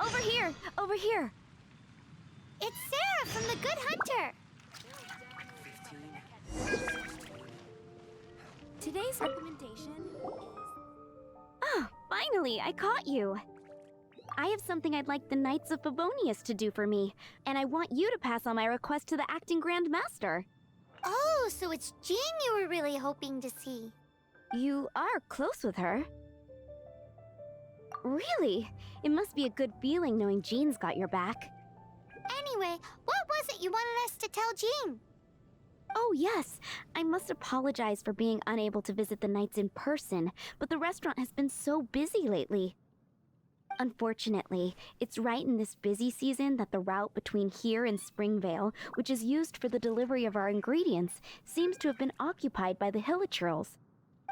Over here! Over here! It's Sarah from the Good Hunter! Today's recommendation is... Oh, finally, I caught you! I have something I'd like the Knights of Favonius to do for me, and I want you to pass on my request to the Acting Grand Master. Oh, so it's Jean you were really hoping to see. You are close with her. Really? It must be a good feeling knowing Jean's got your back. Anyway, what was it you wanted us to tell Jean? Oh yes, I must apologize for being unable to visit the Knights in person, but the restaurant has been so busy lately. Unfortunately, it's right in this busy season that the route between here and Springvale, which is used for the delivery of our ingredients, seems to have been occupied by the Hilichurls.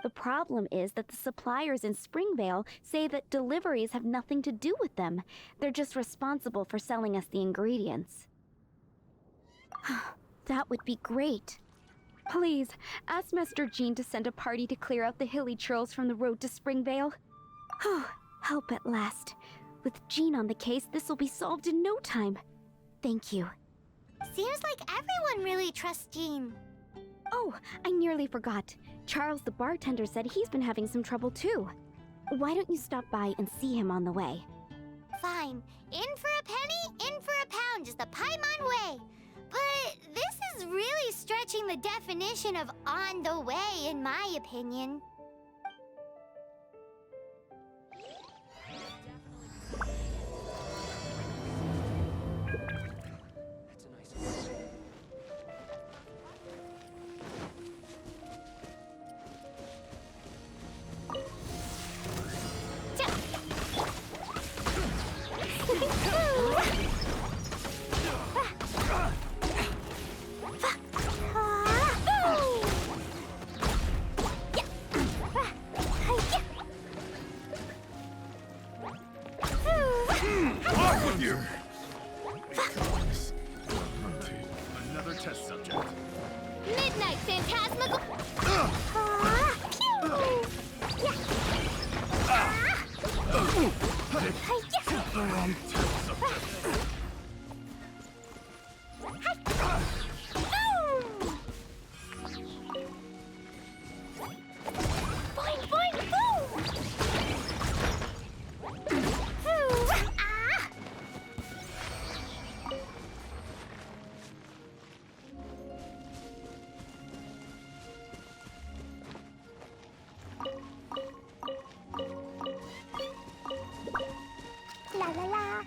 The problem is that the suppliers in Springvale say that deliveries have nothing to do with them. They're just responsible for selling us the ingredients. That would be great. Please, ask Master Jean to send a party to clear out the Hilichurls from the road to Springvale. Help at last. With Jean on the case, this will be solved in no time. Thank you. Seems like everyone really trusts Jean. Oh, I nearly forgot. Charles the bartender said he's been having some trouble too. Why don't you stop by and see him on the way? Fine. In for a penny, in for a pound is the Paimon way. But this is really stretching the definition of on the way, in my opinion. Another test subject. Midnight Phantasmagoria. La la la.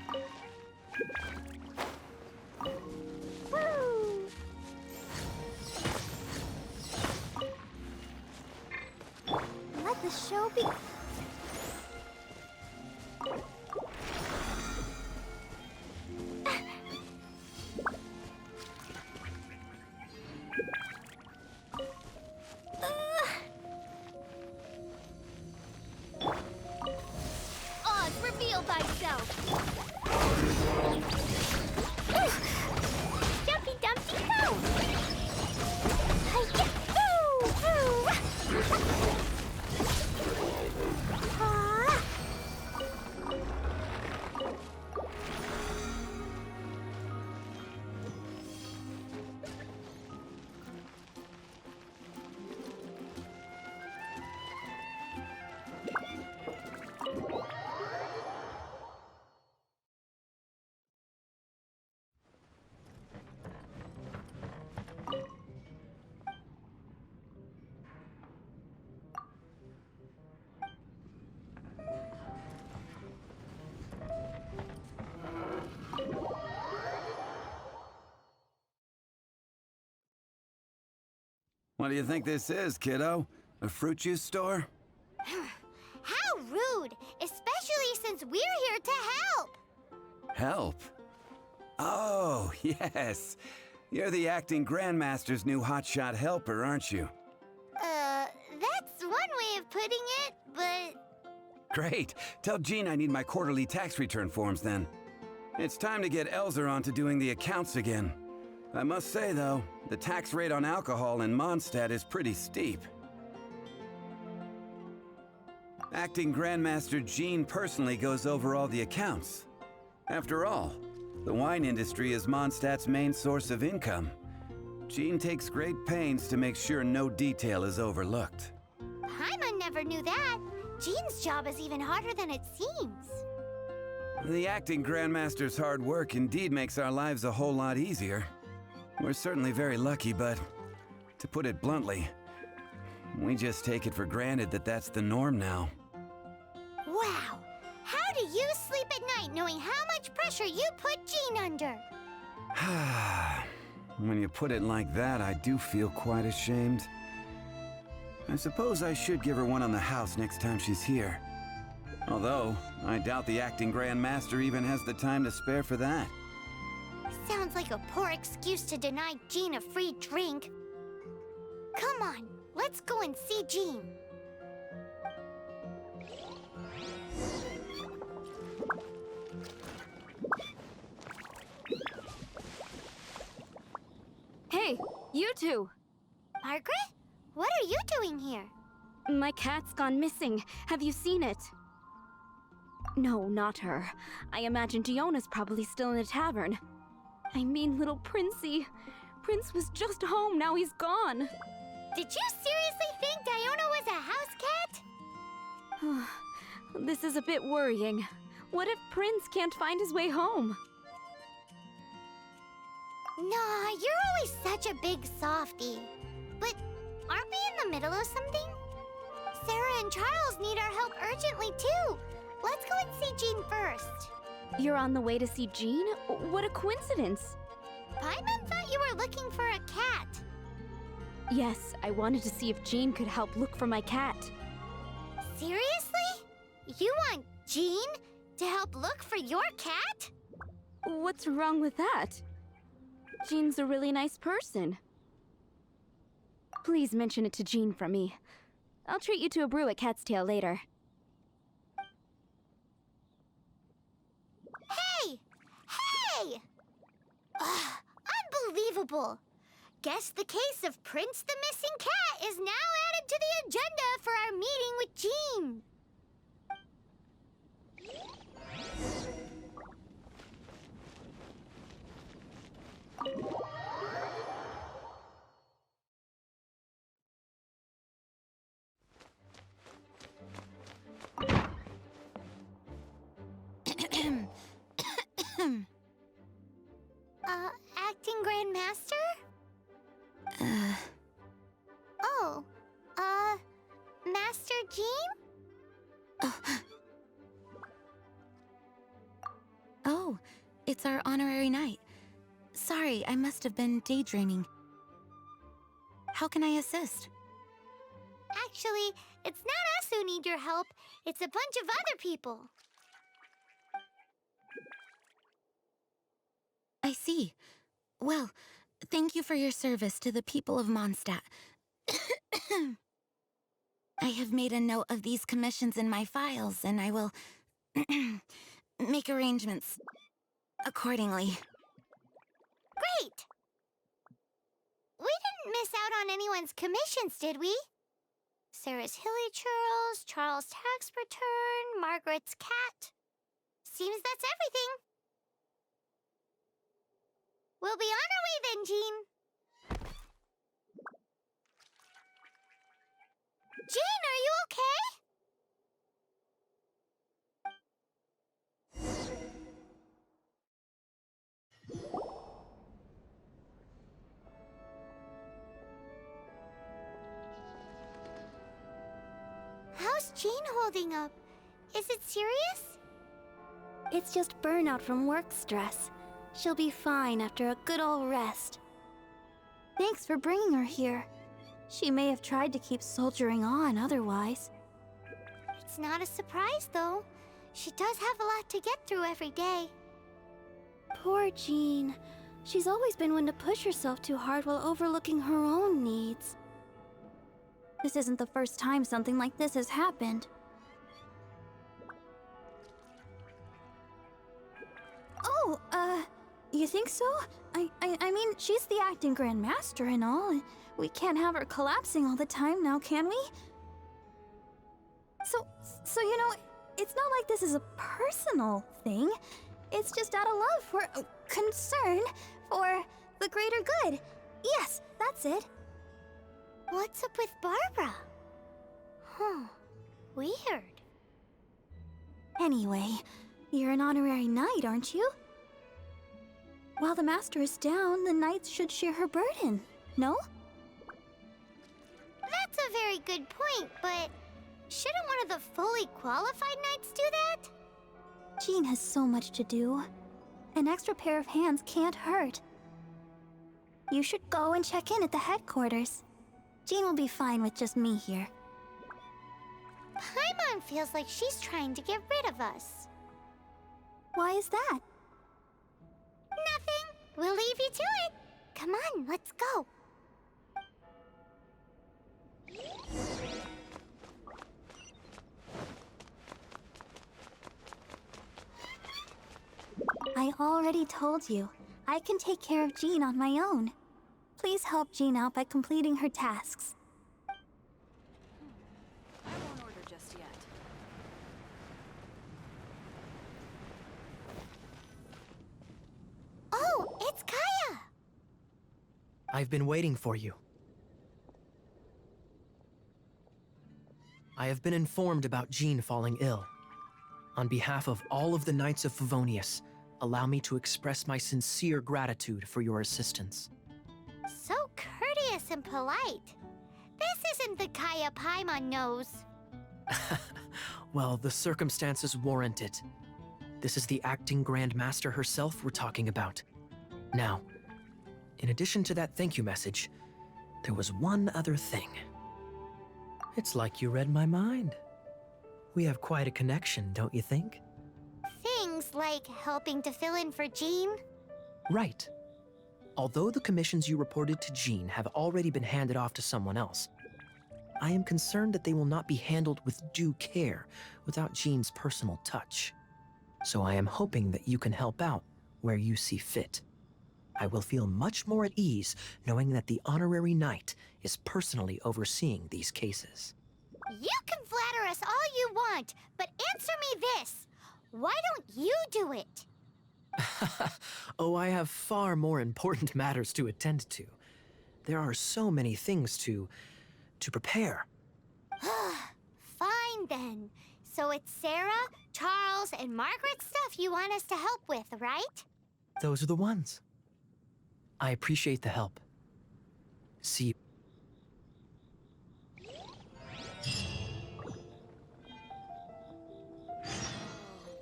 Woo. Let the show be. Oz, reveal thyself. Dumpy Dumpty go! Hi-ya! Hoo! Hoo! Ah! What do you think this is, kiddo? A fruit juice store? How rude! Especially since we're here to help! Help? Oh, yes. You're the acting Grandmaster's new hotshot helper, aren't you? That's one way of putting it, but... Great. Tell Jean I need my quarterly tax return forms then. It's time to get Elzer on to doing the accounts again. I must say, though, the tax rate on alcohol in Mondstadt is pretty steep. Acting Grandmaster Jean personally goes over all the accounts. After all, the wine industry is Mondstadt's main source of income. Jean takes great pains to make sure no detail is overlooked. Paimon never knew that. Jean's job is even harder than it seems. The acting Grandmaster's hard work indeed makes our lives a whole lot easier. We're certainly very lucky, but to put it bluntly, we just take it for granted that that's the norm now. Wow! How do you sleep at night knowing how much pressure you put Jean under? When you put it like that, I do feel quite ashamed. I suppose I should give her one on the house next time she's here. Although, I doubt the acting Grandmaster even has the time to spare for that. Sounds like a poor excuse to deny Jean a free drink. Come on, let's go and see Jean. Hey, you two! Margaret? What are you doing here? My cat's gone missing. Have you seen it? No, not her. I imagine Diona's probably still in the tavern. I mean, little Princey. Prince was just home, now he's gone. Did you seriously think Diona was a house cat? This is a bit worrying. What if Prince can't find his way home? Nah, you're always such a big softie. But aren't we in the middle of something? Sarah and Charles need our help urgently, too. Let's go and see Jean first. You're on the way to see Jean? What a coincidence! Paimon thought you were looking for a cat. Yes, I wanted to see if Jean could help look for my cat. Seriously? You want Jean to help look for your cat? What's wrong with that? Jean's a really nice person. Please mention it to Jean from me. I'll treat you to a brew at Cat's Tail later. Hey! Hey! Ugh, unbelievable! Guess the case of Prince the Missing Cat is now added to the agenda for our meeting with Jean. Acting Grandmaster? Oh, Master Jean? Oh, it's our honorary knight. Sorry, I must have been daydreaming. How can I assist? Actually, it's not us who need your help. It's a bunch of other people. I see. Well, thank you for your service to the people of Mondstadt. I have made a note of these commissions in my files, and I will make arrangements accordingly. Great! We didn't miss out on anyone's commissions, did we? Sarah's Hilly Churls, Charles' tax return, Margaret's cat. Seems that's everything. We'll be on our way then, Jean. Jean, are you okay? How's Jean holding up? Is it serious? It's just burnout from work stress. She'll be fine after a good old rest. Thanks for bringing her here. She may have tried to keep soldiering on otherwise. It's not a surprise, though. She does have a lot to get through every day. Poor Jean. She's always been one to push herself too hard while overlooking her own needs. This isn't the first time something like this has happened. Oh, you think so? I mean, she's the acting Grandmaster and all. We can't have her collapsing all the time now, can we? So you know, it's not like this is a personal thing. It's just out of love for concern for the greater good. Yes, that's it. What's up with Barbara? Huh. Weird. Anyway, you're an honorary knight, aren't you? While the master is down, the knights should share her burden, no? That's a very good point, but shouldn't one of the fully qualified knights do that? Jean has so much to do. An extra pair of hands can't hurt. You should go and check in at the headquarters. Jean will be fine with just me here. Paimon feels like she's trying to get rid of us. Why is that? Nothing. We'll leave you to it. Come on, let's go. I already told you. I can take care of Jean on my own. Please help Jean out by completing her tasks. I won't order just yet. Oh, it's Kaya! I've been waiting for you. I have been informed about Jean falling ill. On behalf of all of the Knights of Favonius, allow me to express my sincere gratitude for your assistance. So courteous and polite. This isn't the Kaya Paimon knows. Well, the circumstances warrant it. This is the acting Grand Master herself we're talking about. Now, in addition to that thank you message, there was one other thing. It's like you read my mind. We have quite a connection, don't you think? Things like helping to fill in for Jean. Right. Although the commissions you reported to Jean have already been handed off to someone else, I am concerned that they will not be handled with due care without Jean's personal touch. So I am hoping that you can help out where you see fit. I will feel much more at ease knowing that the honorary knight is personally overseeing these cases. You can flatter us all you want, but answer me this. Why don't you do it? Oh, I have far more important matters to attend to. There are so many things to prepare. Fine then. So it's Sarah, Charles, and Margaret's stuff you want us to help with, right? Those are the ones. I appreciate the help. See you.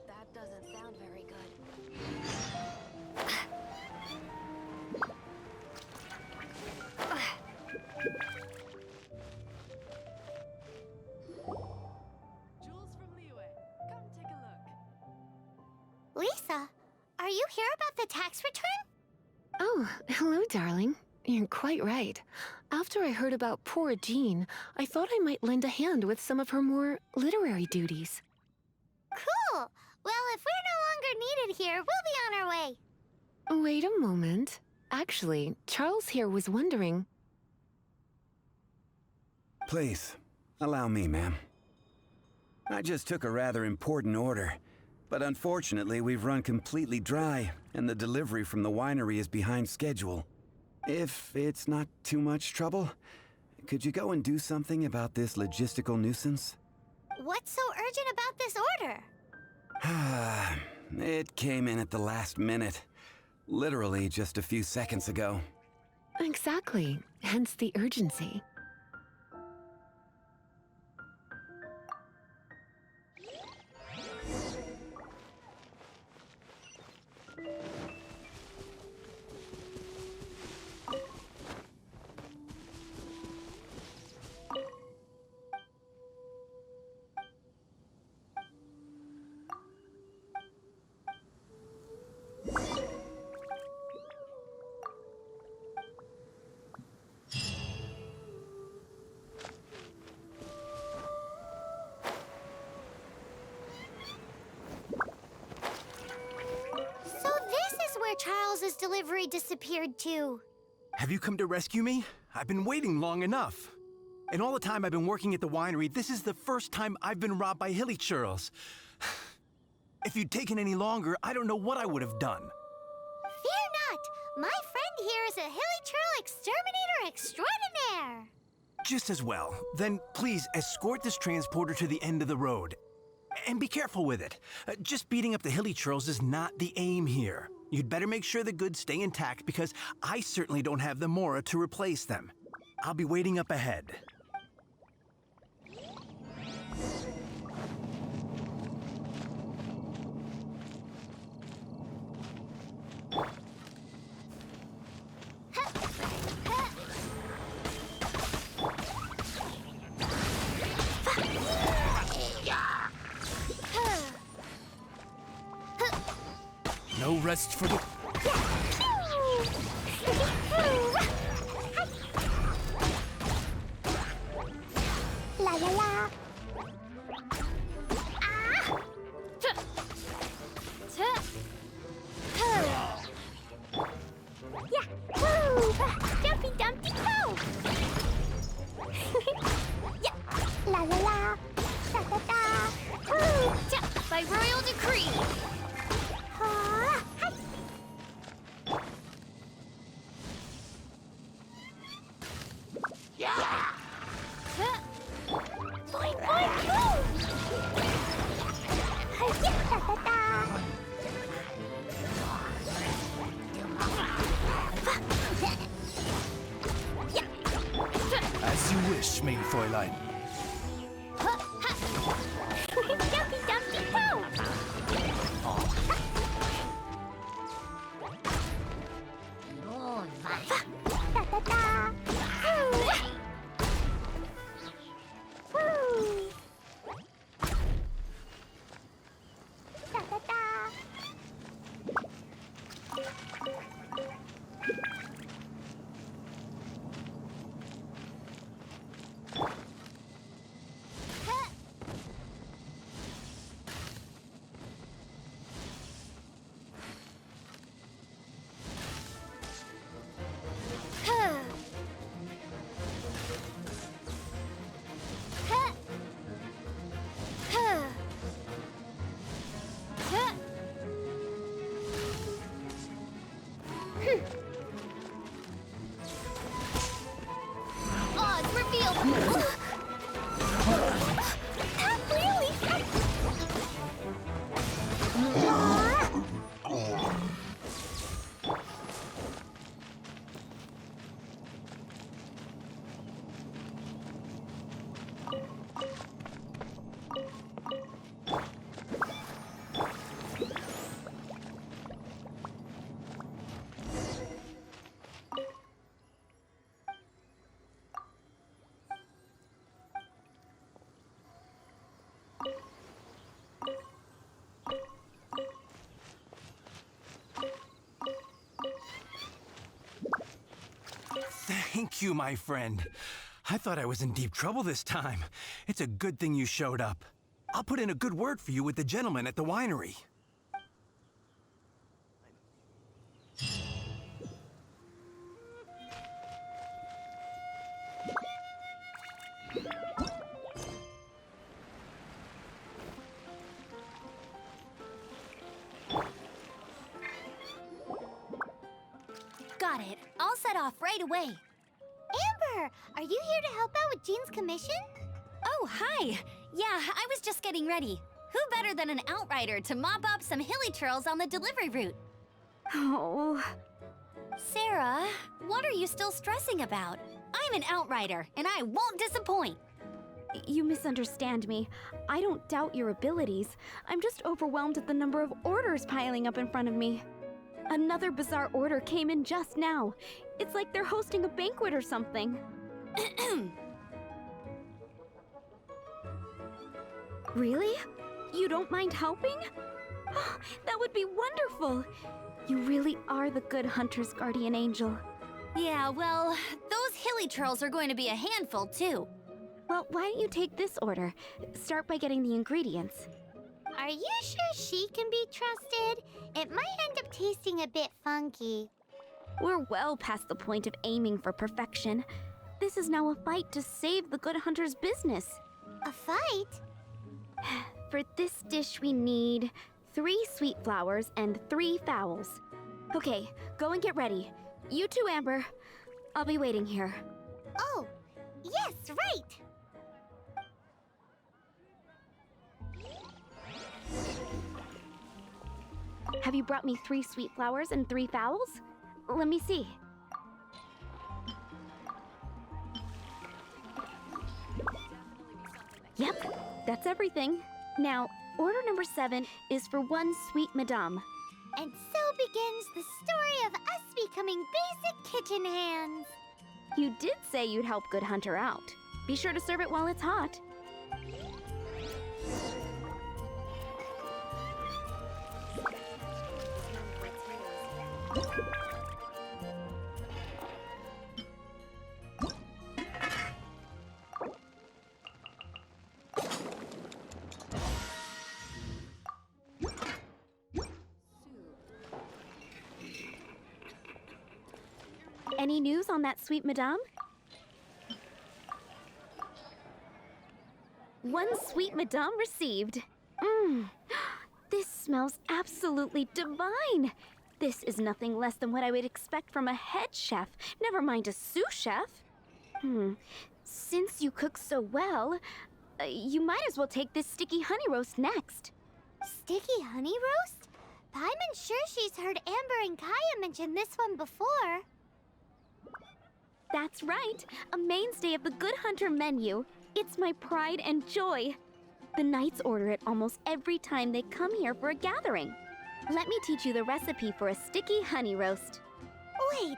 That doesn't sound very good. Jules from Liyue, come take a look. Lisa, are you here about the tax return? Oh, hello, darling. You're quite right. After I heard about poor Jean, I thought I might lend a hand with some of her more literary duties. Cool. Well, if we're no longer needed here, we'll be on our way. Wait a moment. Actually, Charles here was wondering... Please, allow me, ma'am. I just took a rather important order, but unfortunately we've run completely dry, and the delivery from the winery is behind schedule. If it's not too much trouble, could you go and do something about this logistical nuisance? What's so urgent about this order? It came in at the last minute. Literally just a few seconds ago. Exactly. Hence the urgency. So this is where Charles's delivery disappeared to. Have you come to rescue me? I've been waiting long enough. And all the time I've been working at the winery, this is the first time I've been robbed by hilly churls. If you'd taken any longer, I don't know what I would have done. Fear not! My friend here is a Hilly exterminator extraordinaire! Just as well. Then please escort this transporter to the end of the road. And be careful with it. Just beating up the hilly churls is not the aim here. You'd better make sure the goods stay intact because I certainly don't have the Mora to replace them. I'll be waiting up ahead. No rest for the... La la la! Jumpy Dumpty Go! La la la! Da da da! By royal decree! As you wish, main Fräulein. Jumpy Dumpty Go! Da da da! Woo! Da da da! Odds revealed! That really... Thank you, my friend. I thought I was in deep trouble this time. It's a good thing you showed up. I'll put in a good word for you with the gentleman at the winery. Got it. I'll set off right away. Amber, are you here to help out with Jean's commission? Oh, hi. Yeah, I was just getting ready. Who better than an outrider to mop up some hilly churls on the delivery route? Oh, Sarah, what are you still stressing about? I'm an outrider, and I won't disappoint. you misunderstand me. I don't doubt your abilities. I'm just overwhelmed at the number of orders piling up in front of me. Another bizarre order came in just now. It's like they're hosting a banquet or something. Really? You don't mind helping? Oh, that would be wonderful. You really are the good hunter's guardian angel. Yeah, well, those hilly churls are going to be a handful, too. Well, why don't you take this order? Start by getting the ingredients. Are you sure she can be trusted? It might end up tasting a bit funky. We're well past the point of aiming for perfection. This is now a fight to save the good hunter's business. A fight? For this dish we need 3 sweet flowers and 3 fowls. Okay, go and get ready. You too, Amber. I'll be waiting here. Oh, yes, right! Have you brought me 3 sweet flowers and 3 fowls? Let me see. Yep, that's everything. Now, order number 7 is for 1 sweet madame. And so begins the story of us becoming basic kitchen hands. You did say you'd help Good Hunter out. Be sure to serve it while it's hot. Any news on that sweet madame? 1 sweet madame received. This smells absolutely divine. This is nothing less than what I would expect from a head chef, never mind a sous chef. Since you cook so well, you might as well take this sticky honey roast next. Sticky honey roast? I'm sure she's heard Amber and Kaya mention this one before. That's right, a mainstay of the Good Hunter menu. It's my pride and joy. The knights order it almost every time they come here for a gathering. Let me teach you the recipe for a sticky honey roast. Wait,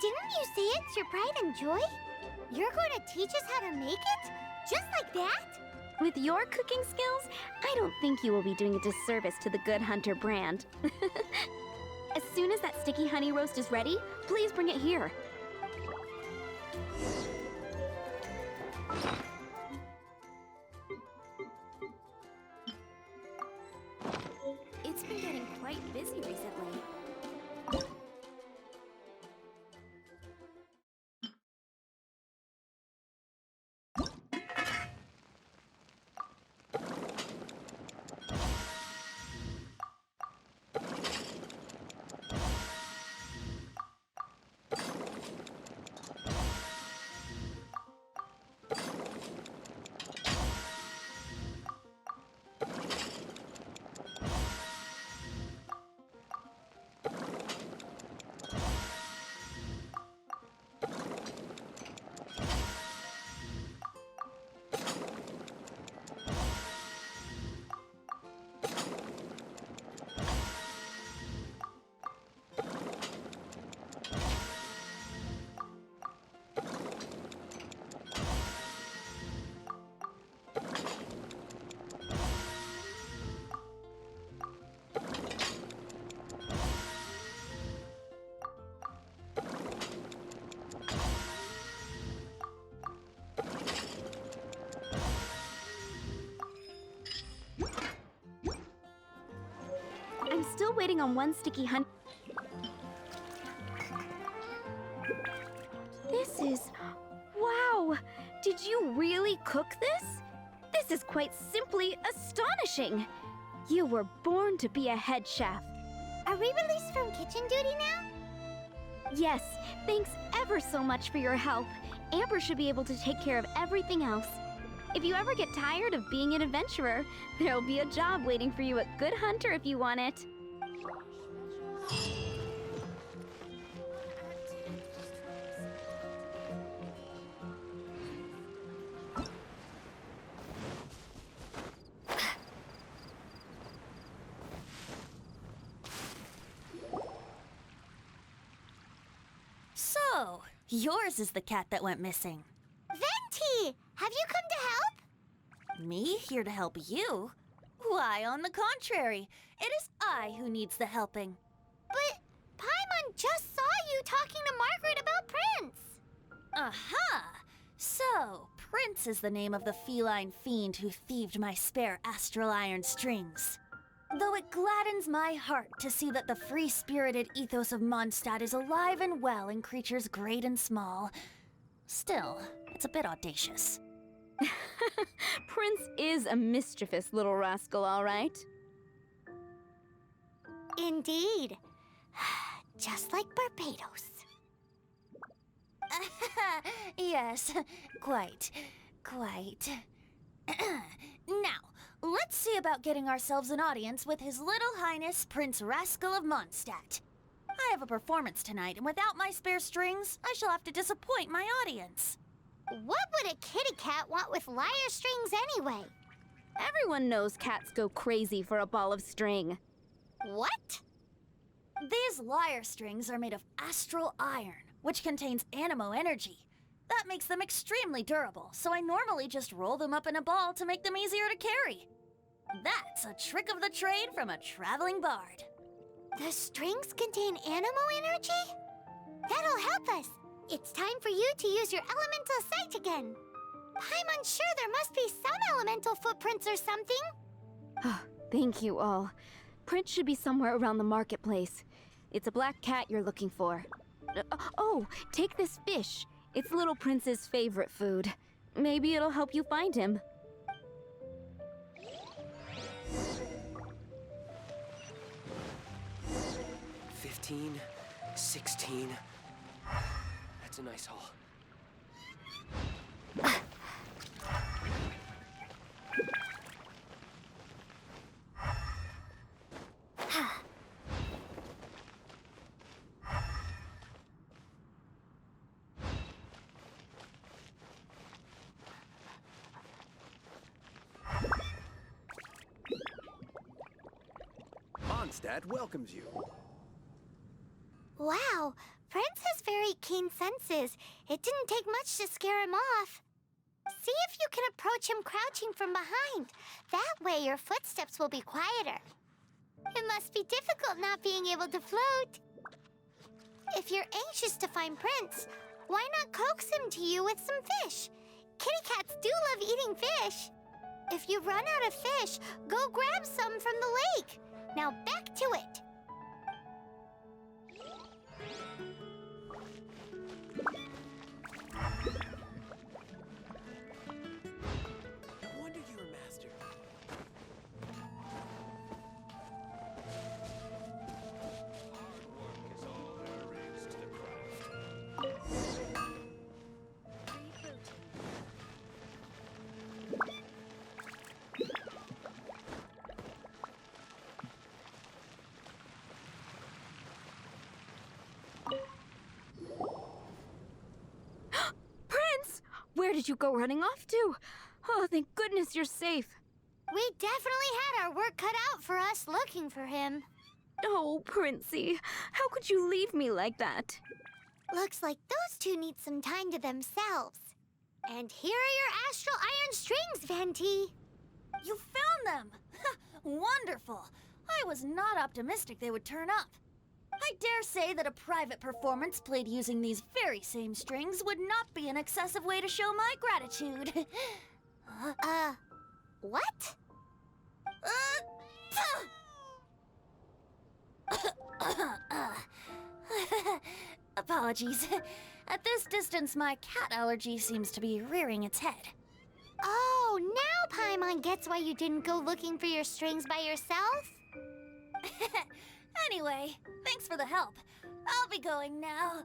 didn't you say it's your pride and joy? You're going to teach us how to make it? Just like that? With your cooking skills, I don't think you will be doing a disservice to the Good Hunter brand. As soon as that sticky honey roast is ready, please bring it here. It's been getting quite busy recently. I'm still waiting on 1 sticky honey. This is... wow! Did you really cook this? This is quite simply astonishing! You were born to be a head chef. Are we released from kitchen duty now? Yes, thanks ever so much for your help. Amber should be able to take care of everything else. If you ever get tired of being an adventurer, there'll be a job waiting for you at Good Hunter if you want it. So, yours is the cat that went missing. Venti! Have you come to help? Me here to help you? Why, on the contrary, it is I who needs the helping. But Paimon just saw you talking to Margaret about Prince. Aha! So, Prince is the name of the feline fiend who thieved my spare astral iron strings. Though it gladdens my heart to see that the free-spirited ethos of Mondstadt is alive and well in creatures great and small, still, it's a bit audacious. Prince is a mischievous little rascal, all right. Indeed. Just like Barbados. Yes, quite. Now, let's see about getting ourselves an audience with His Little Highness Prince Rascal of Mondstadt. I have a performance tonight, and without my spare strings, I shall have to disappoint my audience. What would a kitty cat want with lyre strings anyway? Everyone knows cats go crazy for a ball of string. What? These lyre strings are made of astral iron, which contains animo energy. That makes them extremely durable, so I normally just roll them up in a ball to make them easier to carry. That's a trick of the trade from a traveling bard. The strings contain animo energy? That'll help us. It's time for you to use your elemental sight again. I'm unsure there must be some elemental footprints or something. Thank you all. Prince should be somewhere around the marketplace. It's a black cat you're looking for. Oh, take this fish. It's Little Prince's favorite food. Maybe it'll help you find him. 15, 16. That's a nice haul. Mondstadt welcomes you. Wow, Prince has very keen senses. It didn't take much to scare him off. See if you can approach him crouching from behind. That way your footsteps will be quieter. It must be difficult not being able to float. If you're anxious to find Prince, why not coax him to you with some fish? Kitty cats do love eating fish. If you run out of fish, go grab some from the lake. Now back to it. No wonder you're a master. Prince! Where did you go running off to? Oh, thank goodness you're safe. We definitely had our work cut out for us looking for him. Oh, Princey, how could you leave me like that? Looks like those two need some time to themselves. And here are your astral iron strings, Venti. You found them! Wonderful! I was not optimistic they would turn up. I dare say that a private performance played using these very same strings would not be an excessive way to show my gratitude. What? Apologies. At this distance, my cat allergy seems to be rearing its head. Oh, now Paimon gets why you didn't go looking for your strings by yourself? Anyway, thanks for the help. I'll be going now.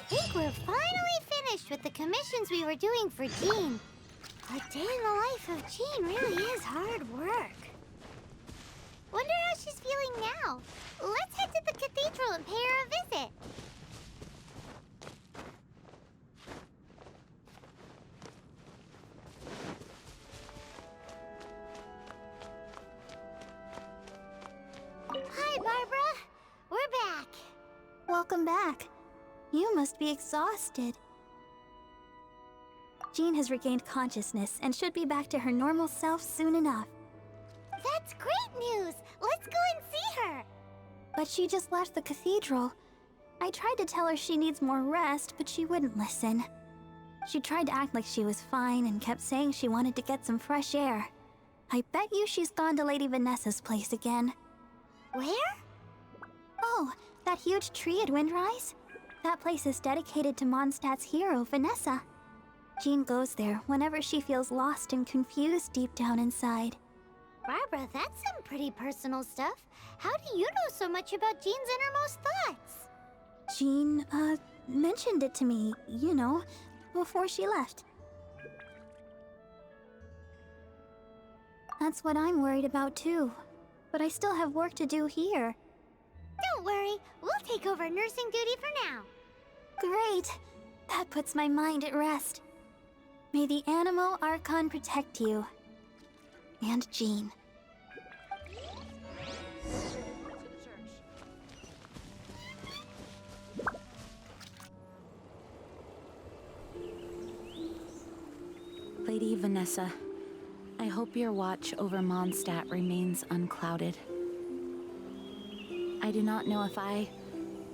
Think we're finally finished with the commissions we were doing for Jean. A day in the life of Jean really is hard work. Wonder how she's feeling now. Let's head to the cathedral and pay her a visit. Hi, Barbara. We're back. Welcome back. You must be exhausted. Jean has regained consciousness and should be back to her normal self soon enough. That's great news. Let's go and see her. But she just left the cathedral. I tried to tell her she needs more rest, but she wouldn't listen. She tried to act like she was fine and kept saying she wanted to get some fresh air. I bet you she's gone to Lady Vanessa's place again. Where? Oh, that huge tree at Windrise? That place is dedicated to Mondstadt's hero, Vanessa. Jean goes there whenever she feels lost and confused deep down inside. Barbara, that's some pretty personal stuff. How do you know so much about Jean's innermost thoughts? Jean, mentioned it to me, you know, before she left. That's what I'm worried about too. But I still have work to do here. Don't worry, we'll take over nursing duty for now. Great! That puts my mind at rest. May the Animo Archon protect you. And Jean. Lady Vanessa, I hope your watch over Mondstadt remains unclouded. I do not know if I,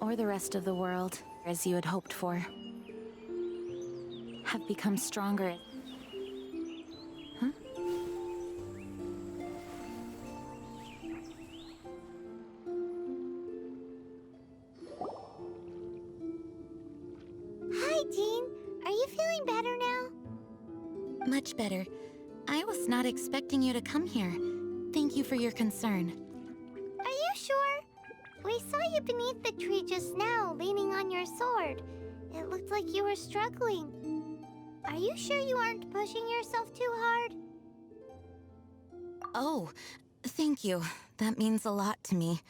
or the rest of the world, as you had hoped for, have become stronger. Huh? Hi, Jean. Are you feeling better now? Much better. I was not expecting you to come here. Thank you for your concern. Are you sure? We saw you beneath the tree just now, leaning on your sword. It looked like you were struggling. Are you sure you aren't pushing yourself too hard? Oh, thank you. That means a lot to me.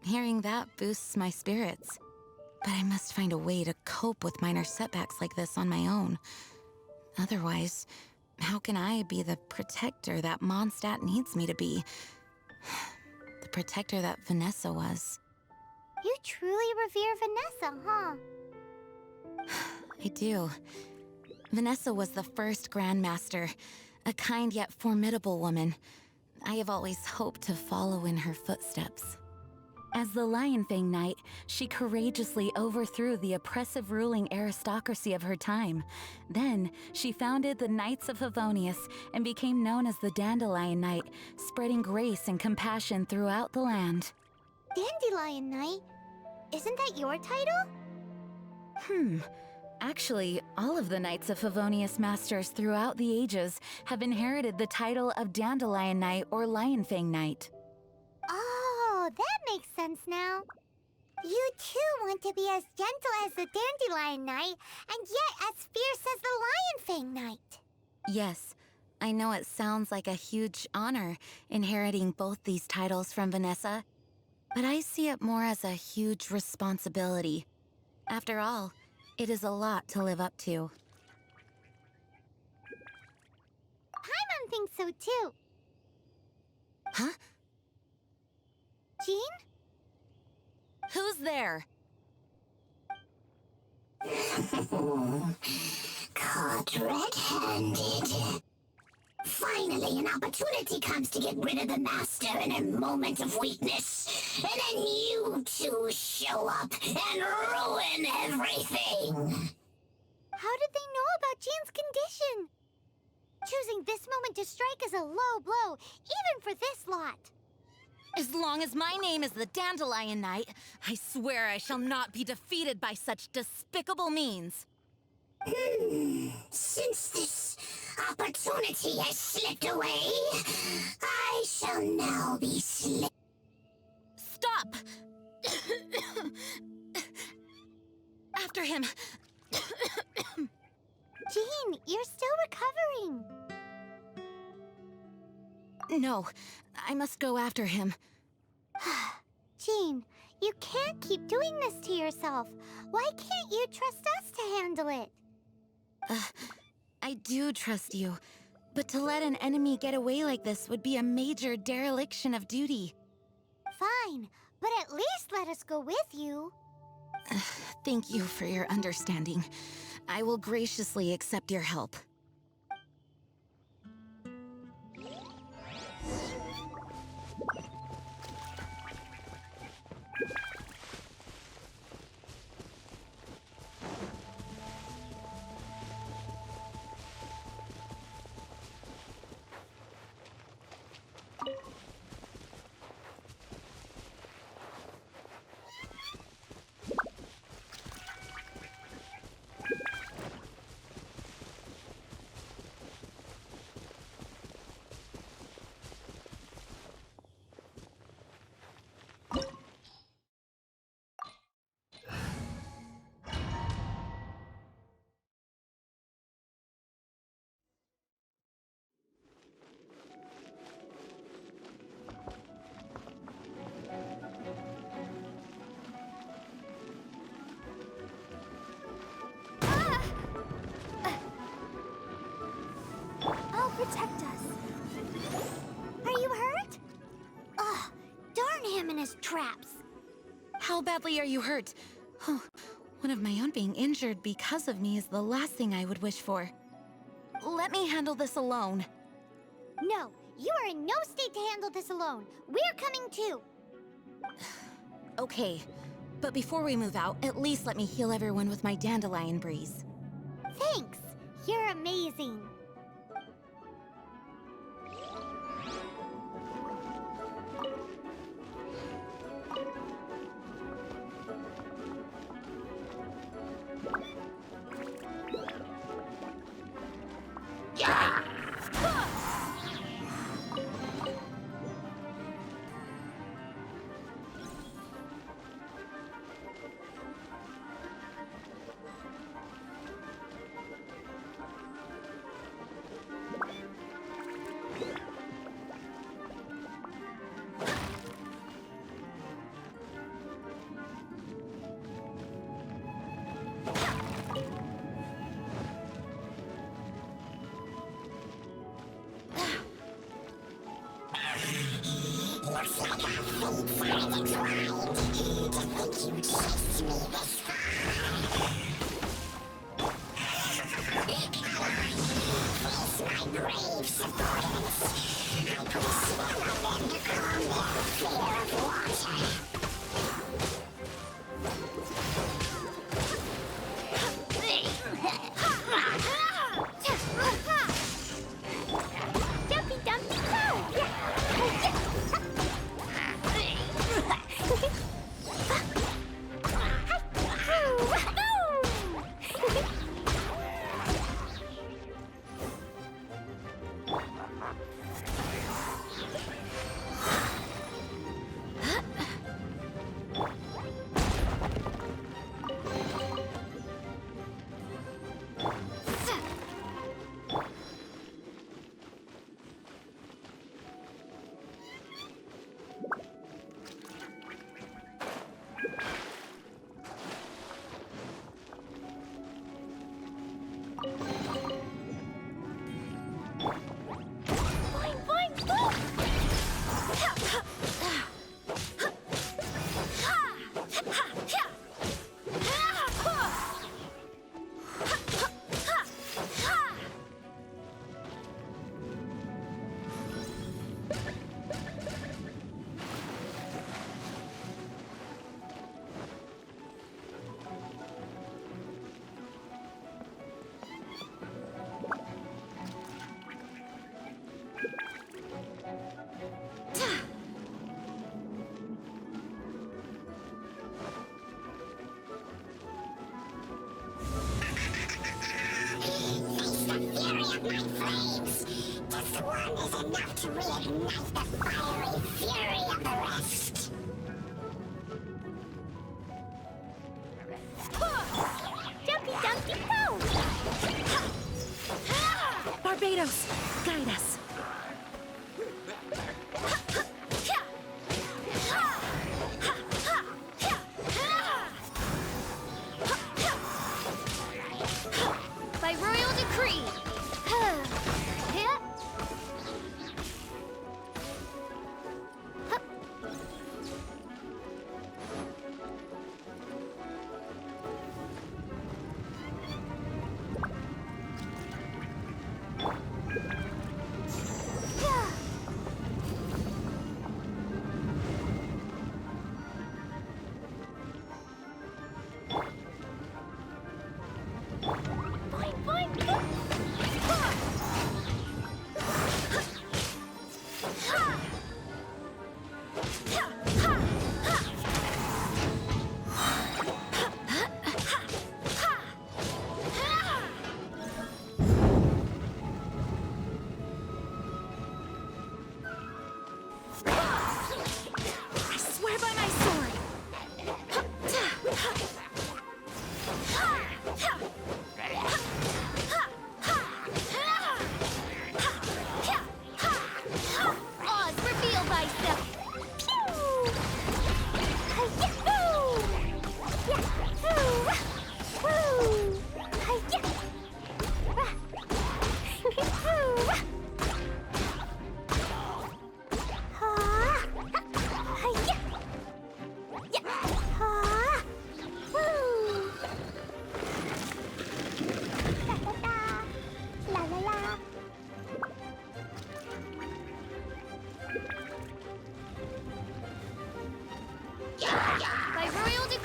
Hearing that boosts my spirits. But I must find a way to cope with minor setbacks like this on my own. Otherwise, how can I be the protector that Mondstadt needs me to be? The protector that Vanessa was. You truly revere Vanessa, huh? I do. Vanessa was the first Grandmaster, a kind yet formidable woman. I have always hoped to follow in her footsteps. As the Lionfang Knight, she courageously overthrew the oppressive ruling aristocracy of her time. Then, she founded the Knights of Favonius and became known as the Dandelion Knight, spreading grace and compassion throughout the land. Dandelion Knight? Isn't that your title? Actually, all of the Knights of Favonius Masters throughout the ages have inherited the title of Dandelion Knight or Lionfang Knight. Oh, that makes sense now. You too want to be as gentle as the Dandelion Knight, and yet as fierce as the Lionfang Knight. Yes, I know it sounds like a huge honor inheriting both these titles from Vanessa, but I see it more as a huge responsibility. After all, it is a lot to live up to. Paimon thinks so too. Huh? Jean? Who's there? Caught red-handed. Finally, an opportunity comes to get rid of the Master in a moment of weakness. And then you two show up and ruin everything. How did they know about Jean's condition? Choosing this moment to strike is a low blow, even for this lot. As long as my name is the Dandelion Knight, I swear I shall not be defeated by such despicable means. Since this opportunity has slipped away, I shall now be Stop! After him! Jean, you're still recovering. No, I must go after him. Jean, you can't keep doing this to yourself. Why can't you trust us to handle it? I do trust you, but to let an enemy get away like this would be a major dereliction of duty. Fine, but at least let us go with you. Thank you for your understanding. I will graciously accept your help. these traps. How badly are you hurt? Oh, one of my own being injured because of me is the last thing I would wish for. Let me handle this alone. No, you are in no state to handle this alone. We're coming too. Okay, but before we move out, at least let me heal everyone with my dandelion breeze. Thanks. You're amazing. Looks like our fates are intertwined. To think you chased me this far. Face my brave subordinates. I put a spell on them to calm their fear of water. Dumpy Dumpy Go! This one is enough to reignite the fiery fury of the rest. Dumpy Dumpy Go! Barbados, guide us. By royal decree.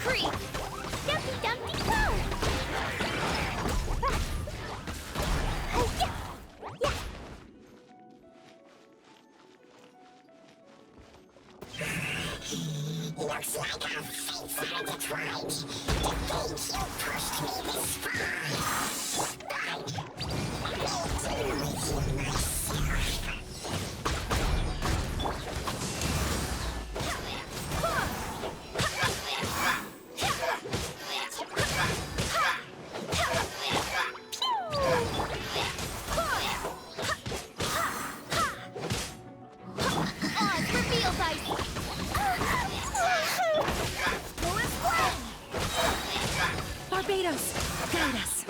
creep! Dumpty Dumpty Go! Oh, yeah! Yeah! Looks like our fates are intertwined. To think you pushed me this far. But I'll deal with you myself. Barbados, guide us.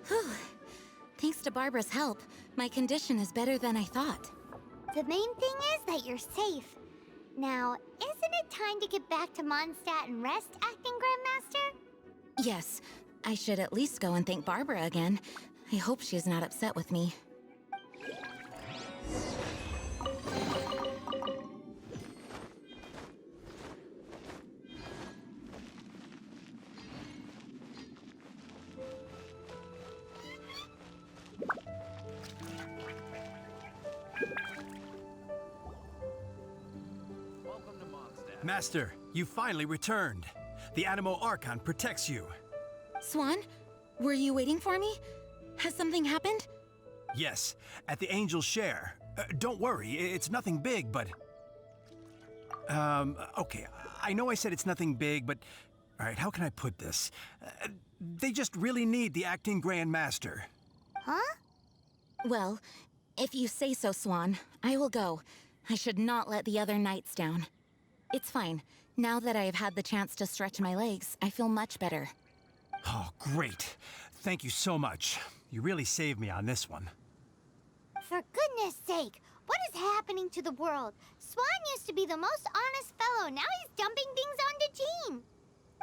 Whew. Thanks to Barbara's help, my condition is better than I thought. The main thing is that you're safe. Now, isn't it time to get back to Mondstadt and rest, Acting Grandmaster? Yes, I should at least go and thank Barbara again. I hope she's not upset with me. Master, you finally returned. The Animo Archon protects you. Swan, were you waiting for me? Has something happened? Yes, at the Angel's Share. Don't worry, it's nothing big, but... okay, I know I said it's nothing big, but... Alright, how can I put this? They just really need the Acting Grand Master. Huh? Well, if you say so, Swan, I will go. I should not let the other knights down. It's fine. Now that I have had the chance to stretch my legs, I feel much better. Oh, great. Thank you so much. You really saved me on this one. For goodness sake, what is happening to the world? Swan used to be the most honest fellow. Now he's dumping things onto Jean.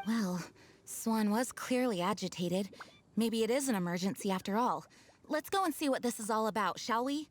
Well, Swan was clearly agitated. Maybe it is an emergency after all. Let's go and see what this is all about, shall we?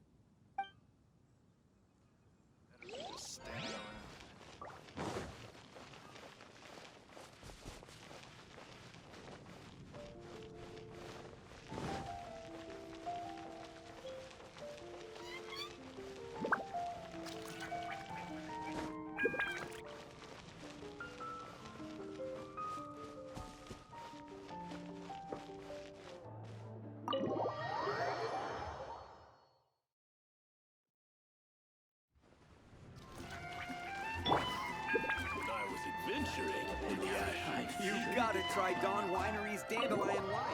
You gotta try Dawn Winery's Dandelion Wine.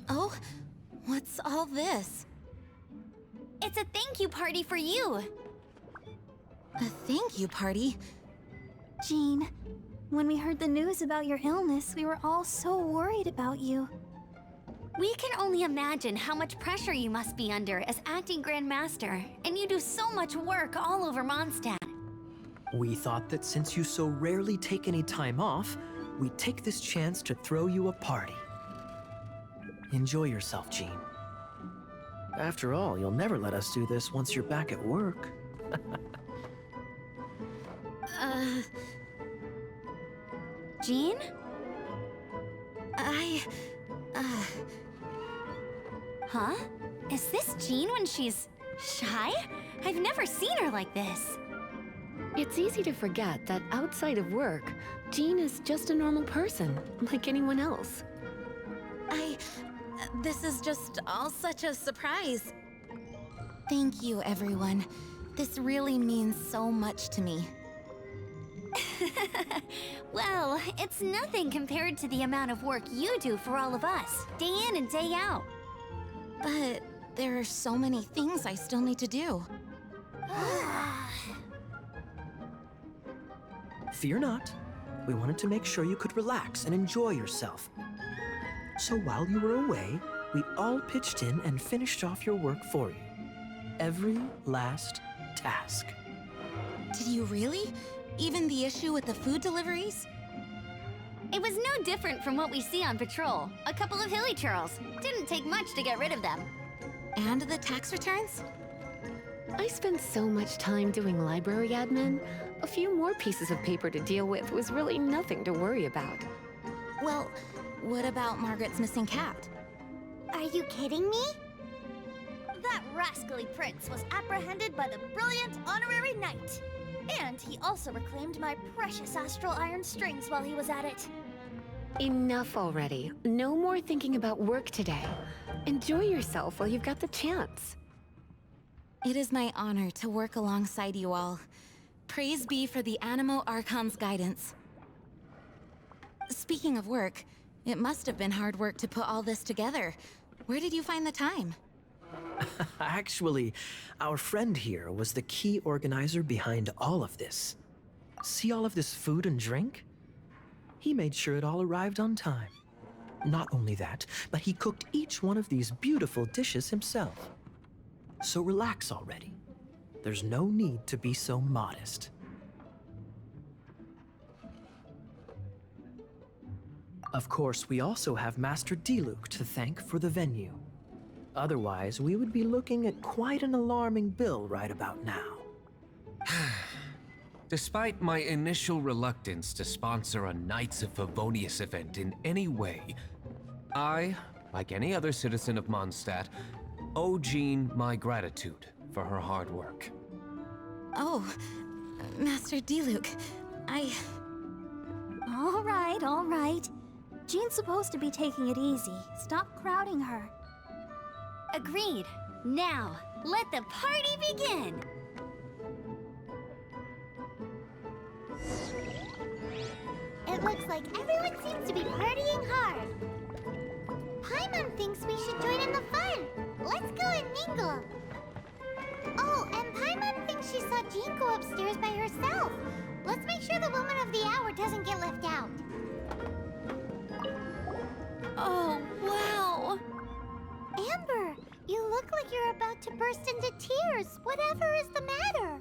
Oh, what's all this? It's a thank you party for you. A thank you party? Jean, when we heard the news about your illness, we were all so worried about you. We can only imagine how much pressure you must be under as Acting Grand Master, and you do so much work all over Mondstadt. We thought that since you so rarely take any time off, we'd take this chance to throw you a party. Enjoy yourself, Jean. After all, you'll never let us do this once you're back at work. Jean? Huh? Is this Jean when she's shy? I've never seen her like this. It's easy to forget that outside of work, Jean is just a normal person, like anyone else. This is just all such a surprise. Thank you, everyone. This really means so much to me. Well, it's nothing compared to the amount of work you do for all of us, day in and day out. But there are so many things I still need to do. Fear not. We wanted to make sure you could relax and enjoy yourself. So while you were away, we all pitched in and finished off your work for you. every last task. Did you really? Even the issue with the food deliveries? It was no different from what we see on patrol. A couple of hilly churls. Didn't take much to get rid of them. And the tax returns? I spent so much time doing library admin. A few more pieces of paper to deal with was really nothing to worry about. Well, what about Margaret's missing cat? Are you kidding me? That rascally prince was apprehended by the brilliant honorary knight. And he also reclaimed my precious astral iron strings while he was at it. Enough already. No more thinking about work today. Enjoy yourself while you've got the chance. It is my honor to work alongside you all. Praise be for the Animo Archon's guidance. Speaking of work, it must have been hard work to put all this together. Where did you find the time? Actually, our friend here was the key organizer behind all of this. See all of this food and drink? He made sure it all arrived on time. Not only that, but he cooked each one of these beautiful dishes himself. So relax already. There's no need to be so modest. Of course, we also have Master Diluc to thank for the venue. Otherwise, we would be looking at quite an alarming bill right about now. Despite my initial reluctance to sponsor a Knights of Favonius event in any way, I, like any other citizen of Mondstadt, owe Jean my gratitude for her hard work. Oh, Master Diluc, All right. Jean's supposed to be taking it easy. Stop crowding her. Agreed. Now, let the party begin! It looks like everyone seems to be partying hard. Paimon thinks we should join in the fun. Let's go and mingle. Oh, and Paimon thinks she saw Jean go upstairs by herself. Let's make sure the woman of the hour doesn't get left out. Oh, wow! Amber, you look like you're about to burst into tears. Whatever is the matter?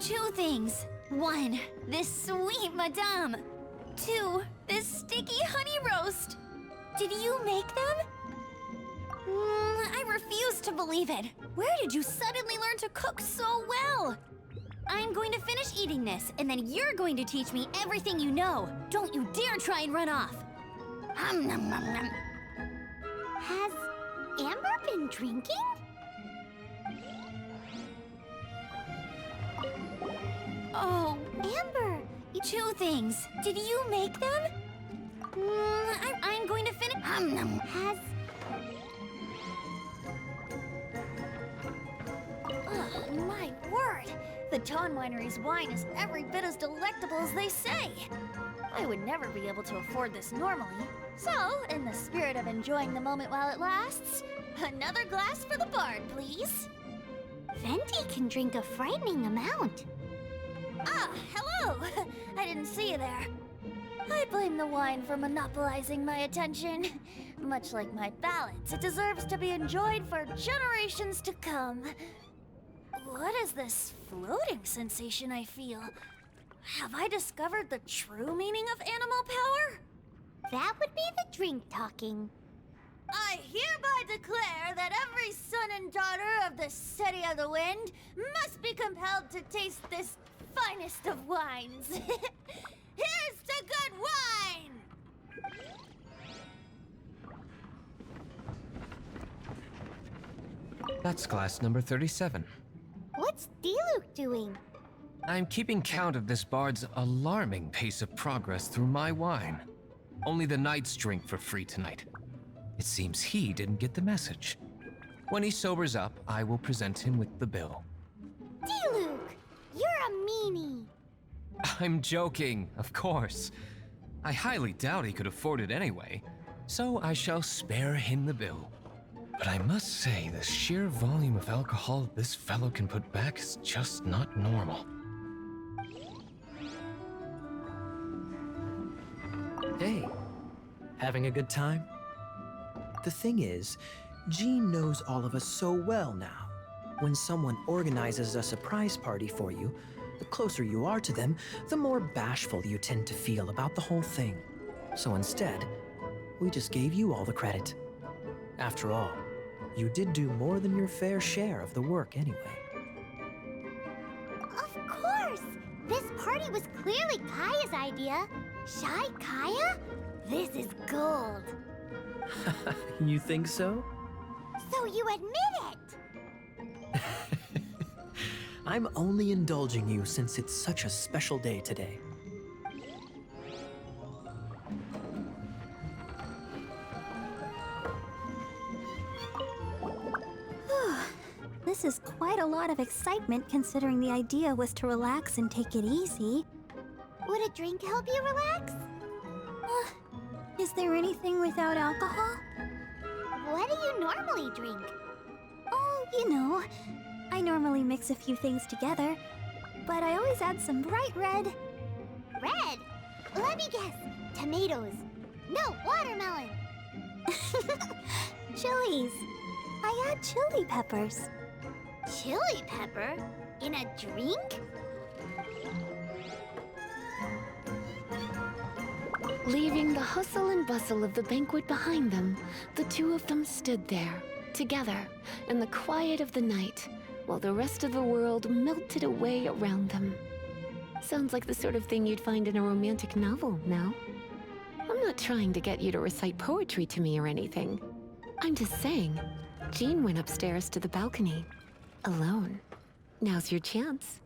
2 things. 1, this sweet madame. 2, this sticky honey roast. Did you make them? I refuse to believe it. Where did you suddenly learn to cook so well? I'm going to finish eating this, and then you're going to teach me everything you know. Don't you dare try and run off. Has Amber been drinking? Oh, Amber, 2 things. Did you make them? I'm going to finish. Has... My word! The Dawn Winery's wine is every bit as delectable as they say. I would never be able to afford this normally. So, in the spirit of enjoying the moment while it lasts, another glass for the bard, please. Venti can drink a frightening amount. Ah, hello! I didn't see you there. I blame the wine for monopolizing my attention. Much like my ballads, it deserves to be enjoyed for generations to come. What is this floating sensation I feel? Have I discovered the true meaning of animal power? That would be the drink talking. I hereby declare that every son and daughter of the City of the Wind must be compelled to taste this finest of wines. Here's to good wine! That's glass number 37. What's Diluc doing? I'm keeping count of this bard's alarming pace of progress through my wine. Only the knights drink for free tonight. It seems he didn't get the message. When he sobers up, I will present him with the bill. Diluc, you're a meanie. I'm joking, of course. I highly doubt he could afford it anyway, so I shall spare him the bill. But I must say, the sheer volume of alcohol this fellow can put back is just not normal. Hey, having a good time? The thing is, Jean knows all of us so well now. When someone organizes a surprise party for you, the closer you are to them, the more bashful you tend to feel about the whole thing. So instead, we just gave you all the credit. After all, you did do more than your fair share of the work anyway. Of course! This party was clearly Kaya's idea. Shy Kaya? This is gold. You think so? So you admit it! I'm only indulging you since it's such a special day today. This is quite a lot of excitement considering the idea was to relax and take it easy. Would a drink help you relax? Is there anything without alcohol? What do you normally drink? Oh, you know, I normally mix a few things together, but I always add some bright red. Red? Let me guess. Tomatoes. No, watermelon. Chilies. I add chili peppers. Chili pepper? In a drink? Leaving the hustle and bustle of the banquet behind them, the two of them stood there, together, in the quiet of the night, while the rest of the world melted away around them. Sounds like the sort of thing you'd find in a romantic novel, no? I'm not trying to get you to recite poetry to me or anything. I'm just saying, Jean went upstairs to the balcony, alone. Now's your chance.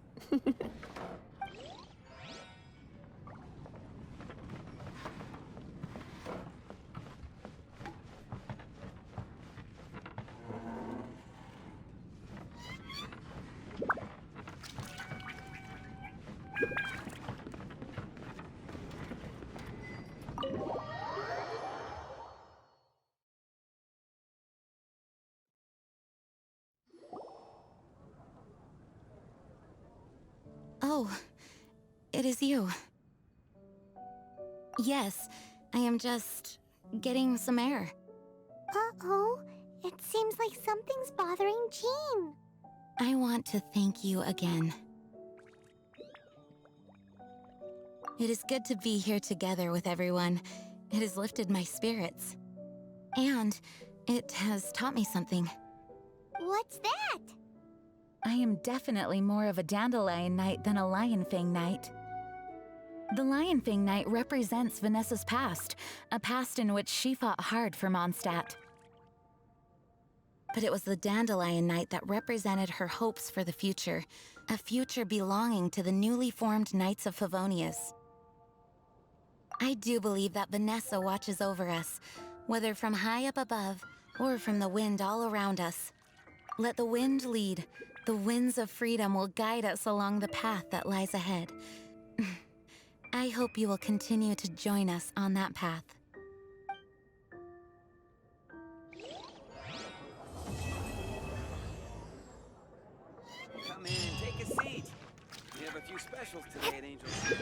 Oh, it is you. Yes, I am just getting some air. Uh-oh. It seems like something's bothering Jean. I want to thank you again. It is good to be here together with everyone. It has lifted my spirits. And it has taught me something. What's that? I am definitely more of a Dandelion Knight than a Lionfang Knight. The Lionfang Knight represents Vanessa's past, a past in which she fought hard for Mondstadt. But it was the Dandelion Knight that represented her hopes for the future, a future belonging to the newly formed Knights of Favonius. I do believe that Vanessa watches over us, whether from high up above or from the wind all around us. Let the wind lead. The winds of freedom will guide us along the path that lies ahead. I hope you will continue to join us on that path. Come in, take a seat. We have a few specials today at Angel's.